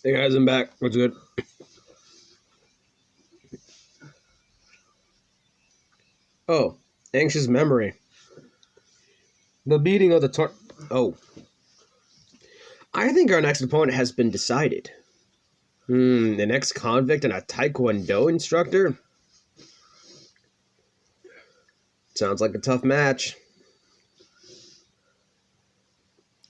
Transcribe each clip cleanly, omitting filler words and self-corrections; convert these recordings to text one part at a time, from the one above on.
Hey guys, I'm back. What's good? Oh, anxious memory. The beating of the Oh. I think our next opponent has been decided. The next convict and a Taekwondo instructor? Sounds like a tough match.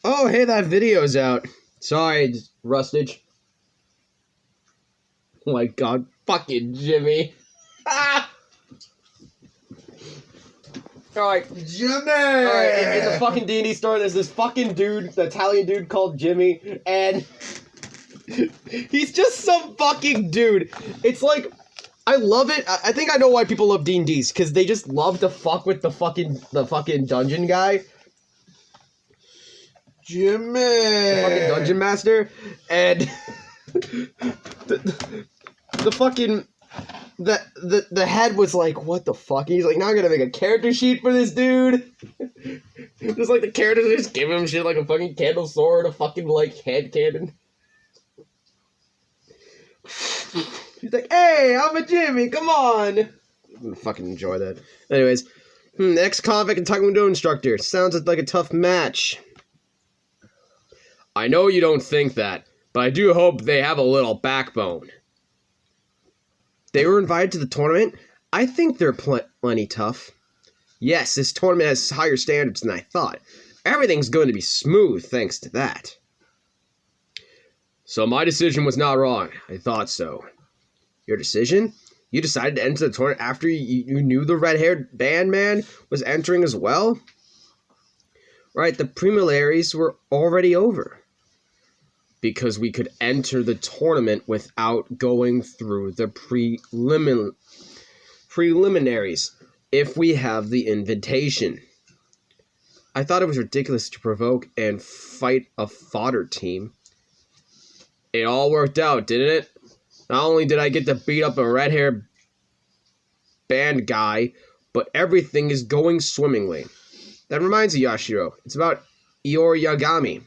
Oh, hey, that video's out. Sorry, Rustage. Oh my god, fucking Jimmy. Ah! Alright, Jimmy! Alright, in the fucking D&D store, there's this fucking dude, the Italian dude called Jimmy, and he's just some fucking dude. It's like, I love it. I think I know why people love D&Ds, because they just love to fuck with the fucking dungeon guy. Jimmy! The fucking dungeon master, and the fucking... The head was like, what the fuck? He's like, now I'm gonna make a character sheet for this dude. Just like the characters just give him shit like a fucking candle sword, a fucking like head cannon. He's like, hey, I'm a Jimmy, come on. I'm gonna fucking enjoy that. Anyways, ex-convict and Taekwondo instructor. Sounds like a tough match. I know you don't think that, but I do hope they have a little backbone. They were invited to the tournament. I think they're plenty tough. Yes, this tournament has higher standards than I thought. Everything's going to be smooth thanks to that. So my decision was not wrong. I thought so. Your decision? You decided to enter the tournament after you knew the red-haired band man was entering as well? Right, the preliminaries were already over. Because we could enter the tournament without going through the preliminaries if we have the invitation. I thought it was ridiculous to provoke and fight a fodder team. It all worked out, didn't it? Not only did I get to beat up a red-haired band guy, but everything is going swimmingly. That reminds you, Yashiro. It's about Iori Yagami.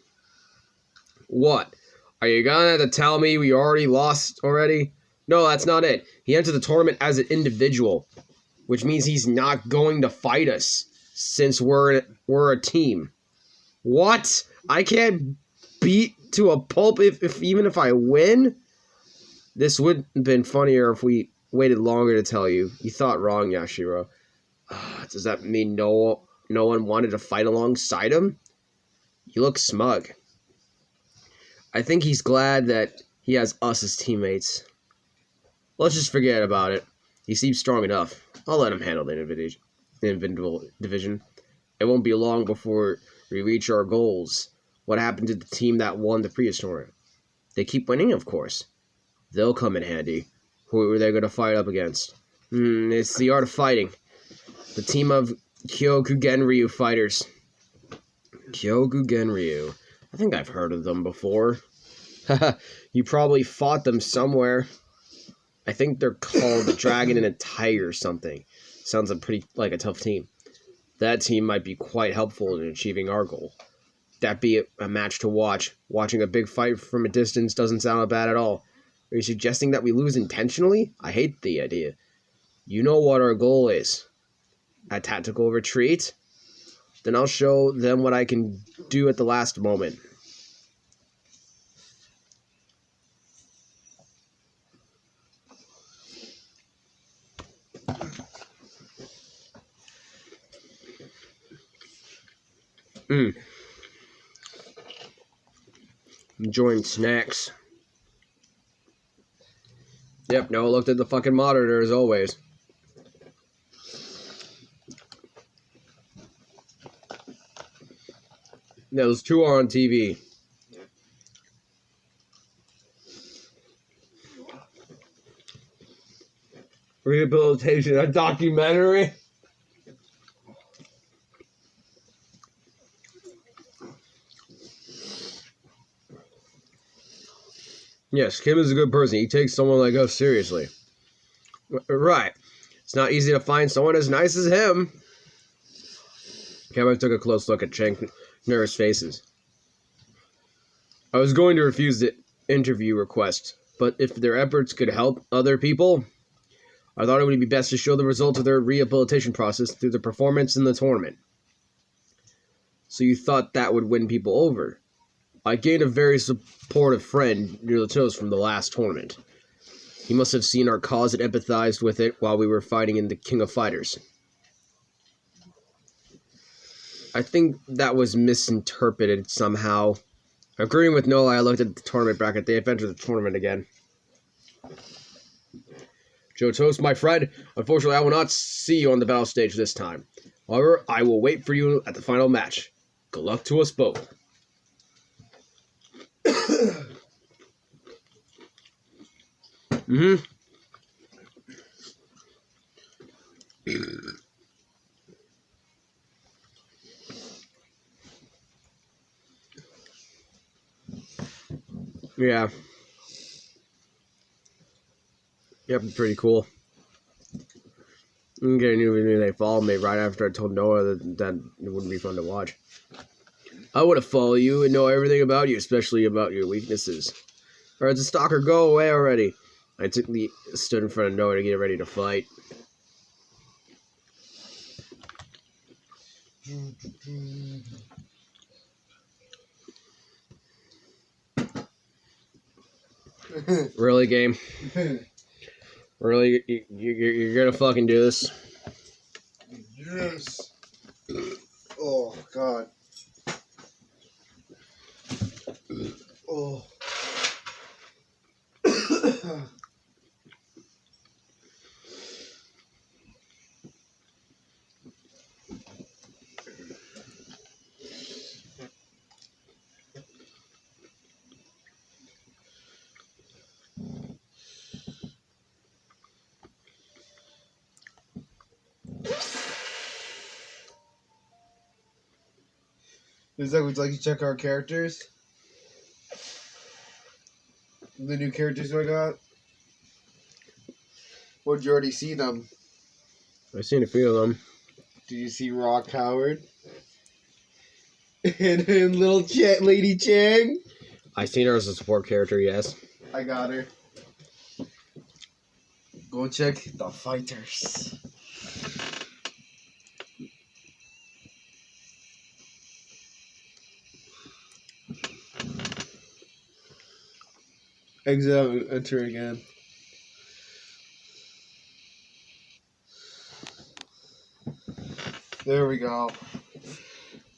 What? Are you gonna tell me we already lost already? No, that's not it. He entered the tournament as an individual, which means he's not going to fight us since we're a team. What? I can't beat to a pulp even if I win? This would have been funnier if we waited longer to tell you. You thought wrong, Yashiro. Does that mean no one wanted to fight alongside him? You look smug. I think he's glad that he has us as teammates. Let's just forget about it. He seems strong enough. I'll let him handle the individual division. It won't be long before we reach our goals. What happened to the team that won the previous tournament? They keep winning, of course. They'll come in handy. Who are they going to fight up against? It's the art of fighting. The team of Kyokugenryu fighters. Kyokugenryu. I think I've heard of them before. You probably fought them somewhere. I think they're called the Dragon and a Tiger or something. Sounds like a tough team. That team might be quite helpful in achieving our goal. That'd be a match to watch. Watching a big fight from a distance doesn't sound bad at all. Are you suggesting that we lose intentionally? I hate the idea. You know what our goal is. A tactical retreat? Then I'll show them what I can do at the last moment. Enjoying snacks. Yep, Noah looked at the fucking monitor as always. Those two are on TV. Rehabilitation, a documentary? Yes, Kim is a good person. He takes someone like us seriously. Right. It's not easy to find someone as nice as him. Kevin took a close look at Chang nervous faces. I was going to refuse it, interview request, but if their efforts could help other people, I thought it would be best to show the results of their rehabilitation process through the performance in the tournament. So you thought that would win people over. I gained a very supportive friend near the toes from the last tournament. He must have seen our cause and empathized with it while we were fighting in the King of Fighters. I think that was misinterpreted somehow. Agreeing with Nola, I looked at the tournament bracket. They have entered the tournament again. Joe Toast, my friend, unfortunately I will not see you on the battle stage this time. However, I will wait for you at the final match. Good luck to us both. Mm-hmm. Yeah. Yep, pretty cool. Okay, knew they followed me right after I told Noah that it wouldn't be fun to watch. I would have followed you and know everything about you, especially about your weaknesses. Alright, the stalker, go away already. I stood in front of Noah to get ready to fight. Really, game? Really? You're gonna fucking do this? Yes. Oh, God. Oh. Is that would you like to check our characters? The new characters I got? Or did you already see them? I've seen a few of them. Did you see Rock Howard? and little Lady Chang? I seen her as a support character, yes. I got her. Go check the fighters. Exit out and enter again. There we go.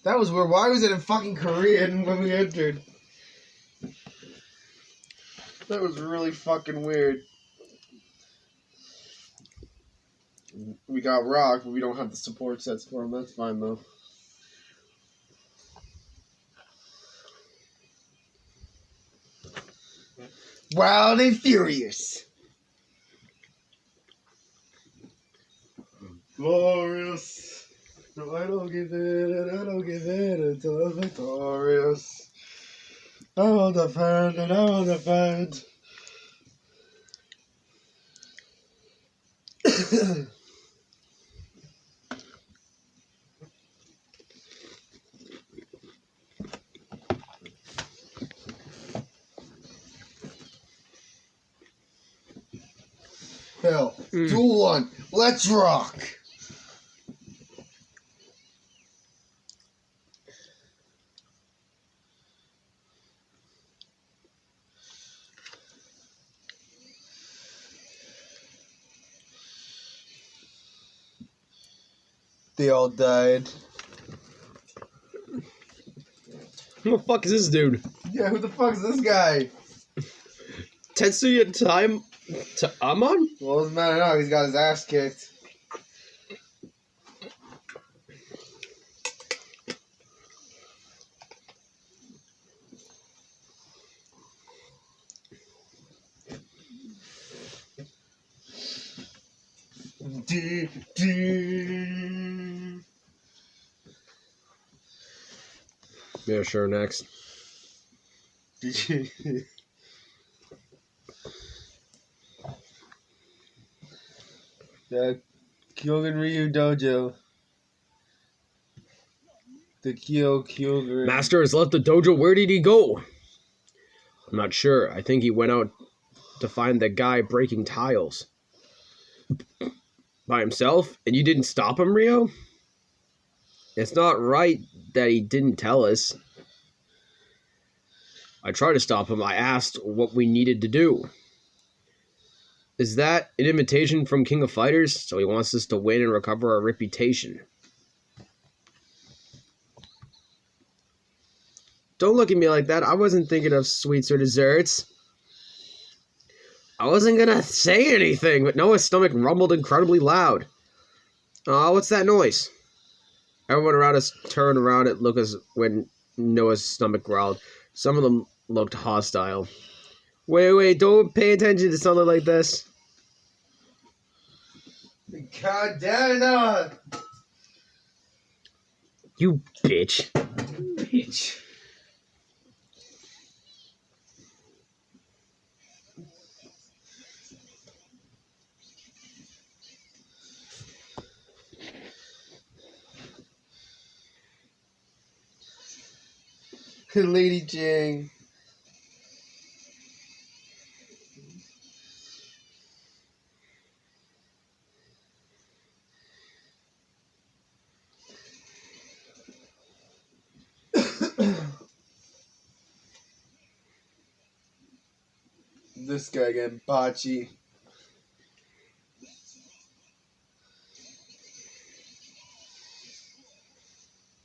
That was weird. Why was it in fucking Korean when we entered? That was really fucking weird. We got Rock, but we don't have the support sets for him. That's fine, though. Wild and Furious. Glorious. No, I don't give it until I'm victorious. I will defend and I will defend. Hell, 2-1. Let's rock. They all died. Who the fuck is this dude? Yeah, who the fuck is this guy? Tetsuya Amon? Well, it doesn't matter now. He's got his ass kicked. Yeah, sure, next. The Kyogen Ryu Dojo. The Kyogen. Master has left the dojo. Where did he go? I'm not sure. I think he went out to find the guy breaking tiles. By himself? And you didn't stop him, Rio? It's not right that he didn't tell us. I tried to stop him. I asked what we needed to do. Is that an invitation from King of Fighters? So he wants us to win and recover our reputation. Don't look at me like that. I wasn't thinking of sweets or desserts. I wasn't gonna say anything, but Noah's stomach rumbled incredibly loud. Oh, what's that noise? Everyone around us turned around at Lucas when Noah's stomach growled. Some of them looked hostile. Wait, don't pay attention to something like this. God damn it, Noah! You bitch. Bitch. Lady Jane. This guy getting bocce.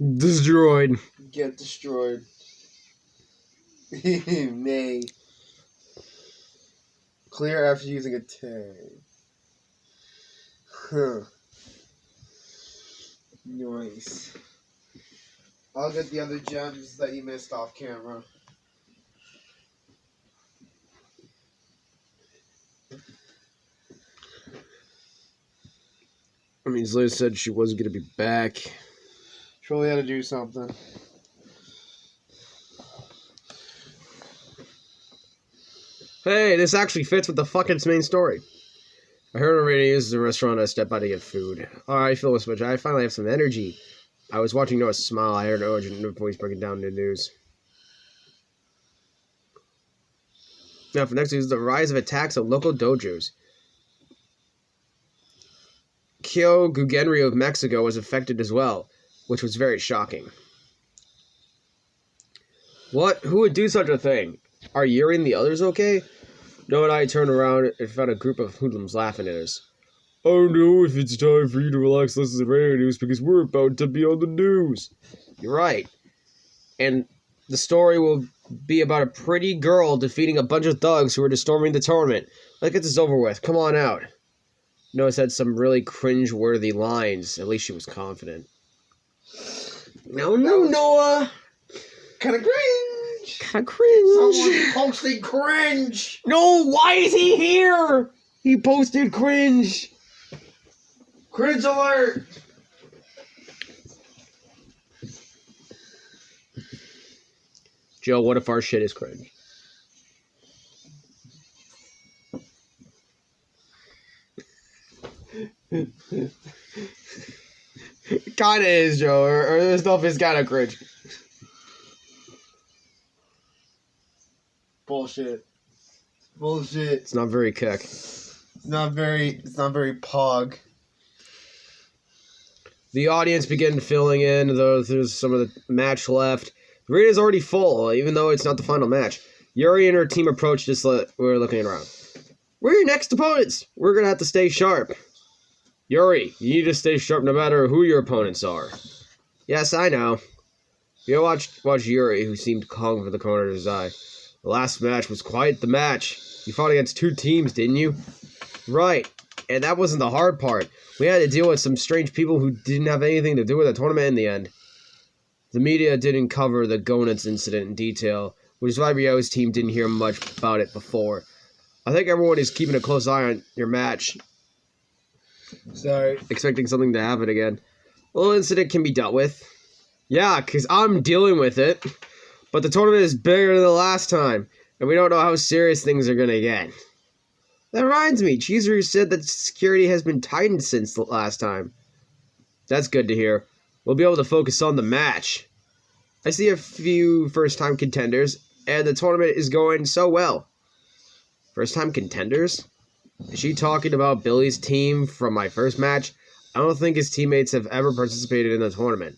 Destroyed. Get destroyed. May. Clear after using a tag. Huh. Nice. I'll get the other gems that you missed off camera. I mean, Liz said she wasn't going to be back. Surely had to do something. Hey, this actually fits with the fucking main story. I heard already this is a restaurant. I stepped by to get food. Alright, I feel this much. I finally have some energy. I was watching Noah smile. I heard an urgent voice breaking down the news. Now, for next news, the rise of attacks at local dojos. Kyo Gugenryu of Mexico was affected as well, which was very shocking. What? Who would do such a thing? Are Yuri and the others okay? Noah and I turned around and found a group of hoodlums laughing at us. I don't know if it's time for you to relax, listen to the radio news, because we're about to be on the news. You're right. And the story will be about a pretty girl defeating a bunch of thugs who were storming the tournament. Let's get this over with. Come on out. Noah said some really cringe-worthy lines. At least she was confident. No, Noah! Kinda cringe! Kinda cringe. Someone posted cringe! No, why is he here? He posted cringe. Cringe alert! Joe, what if our shit is cringe? Kinda is, Joe, or this stuff is kinda cringe. Bullshit. It's not very kick. It's not very pog. The audience began filling in, though there's some of the match left. The arena's already full, even though it's not the final match. Yuri and her team approached us. We're looking around. We're your next opponents. We're gonna have to stay sharp. Yuri, you need to stay sharp no matter who your opponents are. Yes, I know. You watch Yuri, who seemed calm over the corner of his eye. The last match was quite the match. You fought against two teams, didn't you? Right. And that wasn't the hard part. We had to deal with some strange people who didn't have anything to do with the tournament in the end. The media didn't cover the Gonitz incident in detail, which is why Ryo's team didn't hear much about it before. I think everyone is keeping a close eye on your match. Sorry. Expecting something to happen again. A little incident can be dealt with. Yeah, because I'm dealing with it. But the tournament is bigger than the last time, and we don't know how serious things are going to get. That reminds me, Chizuru said that security has been tightened since the last time. That's good to hear. We'll be able to focus on the match. I see a few first-time contenders. and the tournament is going so well. First-time contenders? Is she talking about Billy's team from my first match? I don't think his teammates have ever participated in the tournament.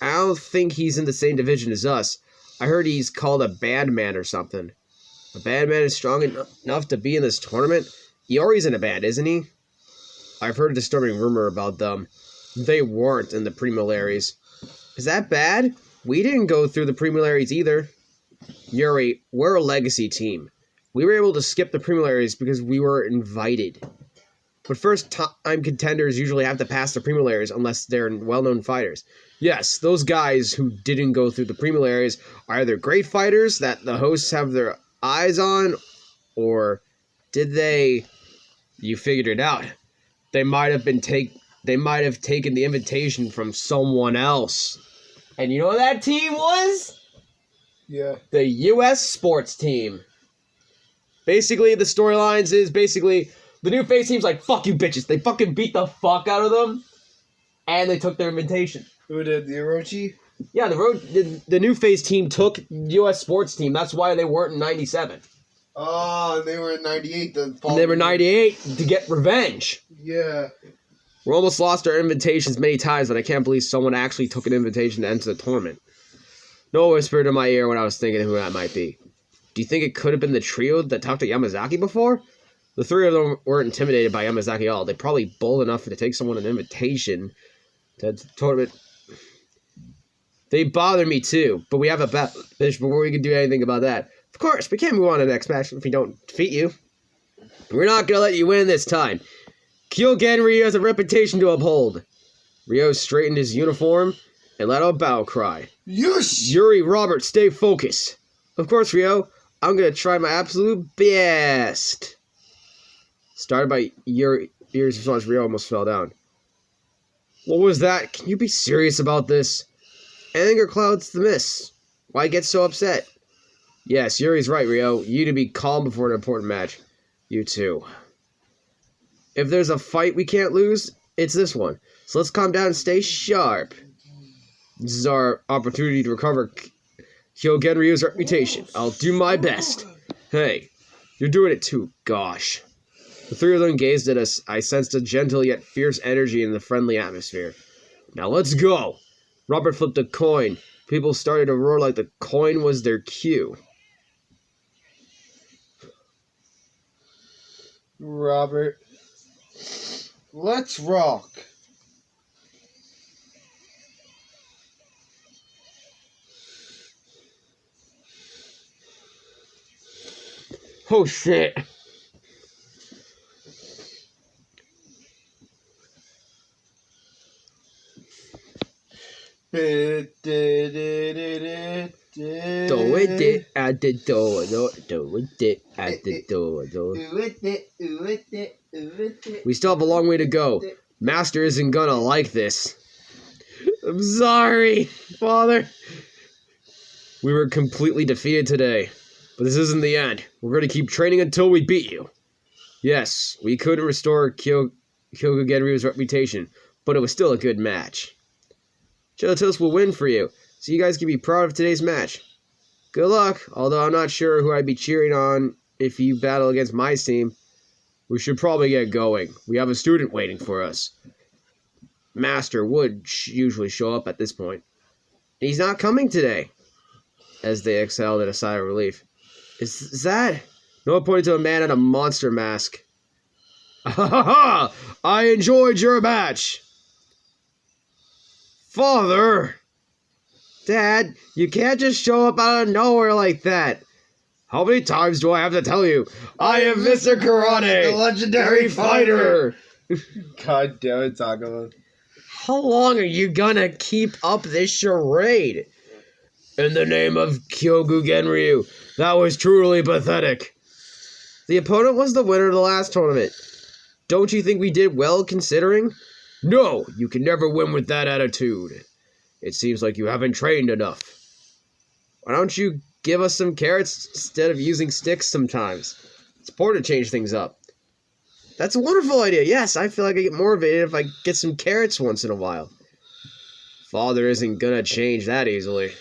I don't think he's in the same division as us. I heard he's called a bad man or something. A bad man is strong enough to be in this tournament? Yori's in a band, isn't he? I've heard a disturbing rumor about them. They weren't in the preliminaries. Is that bad? We didn't go through the preliminaries either. Yuri, we're a legacy team. We were able to skip the preliminaries because we were invited. But first-time contenders usually have to pass the preliminaries unless they're well-known fighters. Yes, those guys who didn't go through the preliminaries are either great fighters that the hosts have their eyes on, or did they... You figured it out. They might have taken the invitation from someone else. And you know what that team was? Yeah. The U.S. sports team. Basically, the storylines is the new face team's like, fuck you bitches. They fucking beat the fuck out of them. And they took their invitation. Who did? The Orochi? Yeah, the new face team took U.S. sports team. That's why they weren't in 97. Oh, and they were in 98. They were 98 to get revenge. Yeah. We almost lost our invitations many times, but I can't believe someone actually took an invitation to enter the tournament. No one whispered in my ear when I was thinking who that might be. Do you think it could have been the trio that talked to Yamazaki before? The three of them weren't intimidated by Yamazaki at all. They're probably bold enough to take someone an invitation to the tournament. They bother me too, but we have a bet before we can do anything about that. Of course, we can't move on to the next match if we don't defeat you. We're not going to let you win this time. Kyogen Ryu has a reputation to uphold. Ryo straightened his uniform and let out a battle cry. Yes! Yuri, Robert, stay focused. Of course, Ryo. I'm going to try my absolute best. Started by Yuri's response, Ryo almost fell down. What was that? Can you be serious about this? Anger clouds the mist. Why get so upset? Yes, Yuri's right, Ryo. You need to be calm before an important match. You too. If there's a fight we can't lose, it's this one. So let's calm down and stay sharp. This is our opportunity to recover Kyogen Ryu's reputation. I'll do my best. Hey, you're doing it too, gosh. The three of them gazed at us. I sensed a gentle yet fierce energy in the friendly atmosphere. Now let's go. Robert flipped a coin. People started to roar like the coin was their cue. Robert. Let's rock. Oh shit. Do it at the door, do it at the door. We still have a long way to go. Master isn't gonna like this. I'm sorry, Father. We were completely defeated today, but this isn't the end. We're gonna keep training until we beat you. Yes, we couldn't restore Kyogen Ryu's reputation, but it was still a good match. Gelatos will win for you, so you guys can be proud of today's match. Good luck, although I'm not sure who I'd be cheering on if you battle against my team. We should probably get going. We have a student waiting for us. Master would usually show up at this point. He's not coming today. As they exhaled in a sigh of relief. Is that? Noah pointed to a man in a monster mask. Ha ha ha! I enjoyed your match! Father! Dad, you can't just show up out of nowhere like that. How many times do I have to tell you? I am Mr. Karate, the legendary fighter. God damn it, Takuma. How long are you gonna keep up this charade? In the name of Kyogen Ryu, that was truly pathetic. The opponent was the winner of the last tournament. Don't you think we did well considering? No, you can never win with that attitude. It seems like you haven't trained enough. Why don't you give us some carrots instead of using sticks sometimes? It's important to change things up. That's a wonderful idea. Yes, I feel like I get motivated if I get some carrots once in a while. Father isn't gonna change that easily.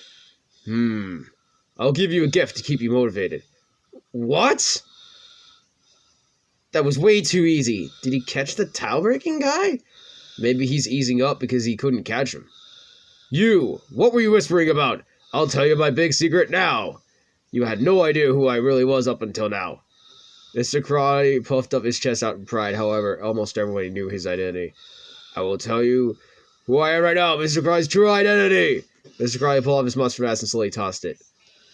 I'll give you a gift to keep you motivated. What? That was way too easy. Did he catch the towel-breaking guy? Maybe he's easing up because he couldn't catch him. You! What were you whispering about? I'll tell you my big secret now. You had no idea who I really was up until now. Mr. Karate puffed up his chest out in pride. However, almost everybody knew his identity. I will tell you who I am right now, Mr. Karati's true identity. Mr. Karate pulled off his mustard mask and slowly tossed it.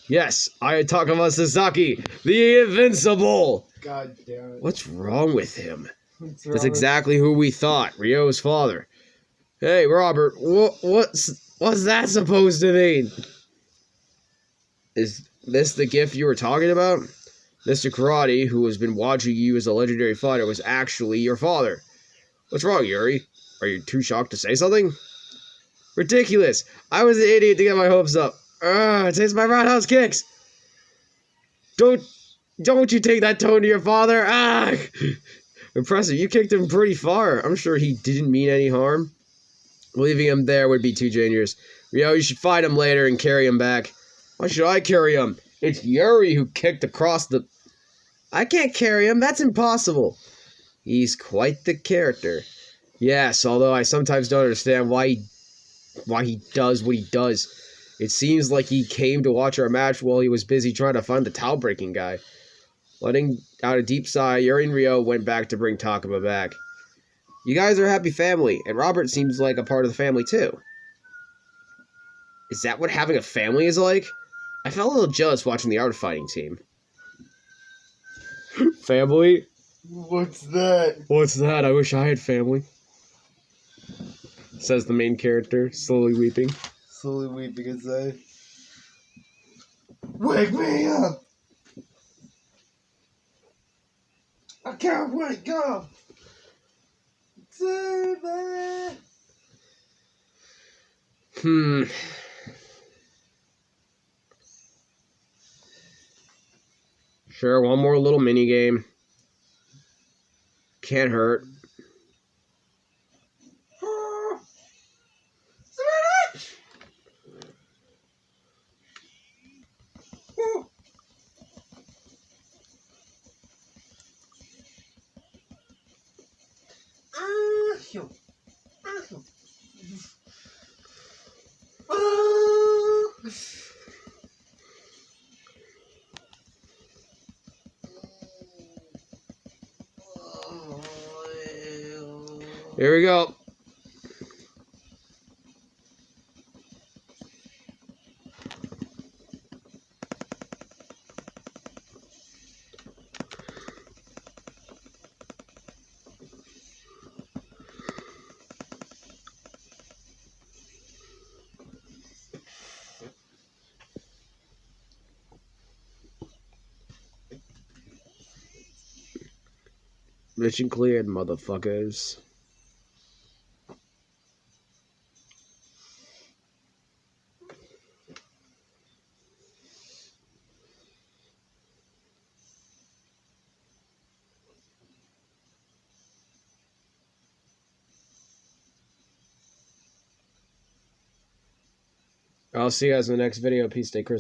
Yes, I am Takuma Sasaki, the Invincible. God damn it. What's wrong with him? What's That's wrong exactly who we thought, Ryo's father. Hey, Robert, what's that supposed to mean? Is this the gift you were talking about? Mr. Karate, who has been watching you as a legendary fighter, was actually your father. What's wrong, Yuri? Are you too shocked to say something? Ridiculous! I was an idiot to get my hopes up. It takes my roundhouse kicks. Don't you take that tone to your father. Impressive, you kicked him pretty far. I'm sure he didn't mean any harm. Leaving him there would be too dangerous. Ryo, you should find him later and carry him back. Why should I carry him? It's Yuri who kicked across the... I can't carry him, that's impossible. He's quite the character. Yes, although I sometimes don't understand why he does what he does. It seems like he came to watch our match while he was busy trying to find the towel-breaking guy. Letting out a deep sigh, Yuri and Ryo went back to bring Takuma back. You guys are a happy family, and Robert seems like a part of the family too. Is that what having a family is like? I felt a little jealous watching the art fighting team. Family? What's that? What's that? I wish I had family. Says the main character, slowly weeping. Slowly weeping inside. Wake me up! I can't wake up! Save me! Sure, one more little mini game. Can't hurt. Here we go. Mission cleared, motherfuckers. I'll see you guys in the next video. Peace, stay crisp.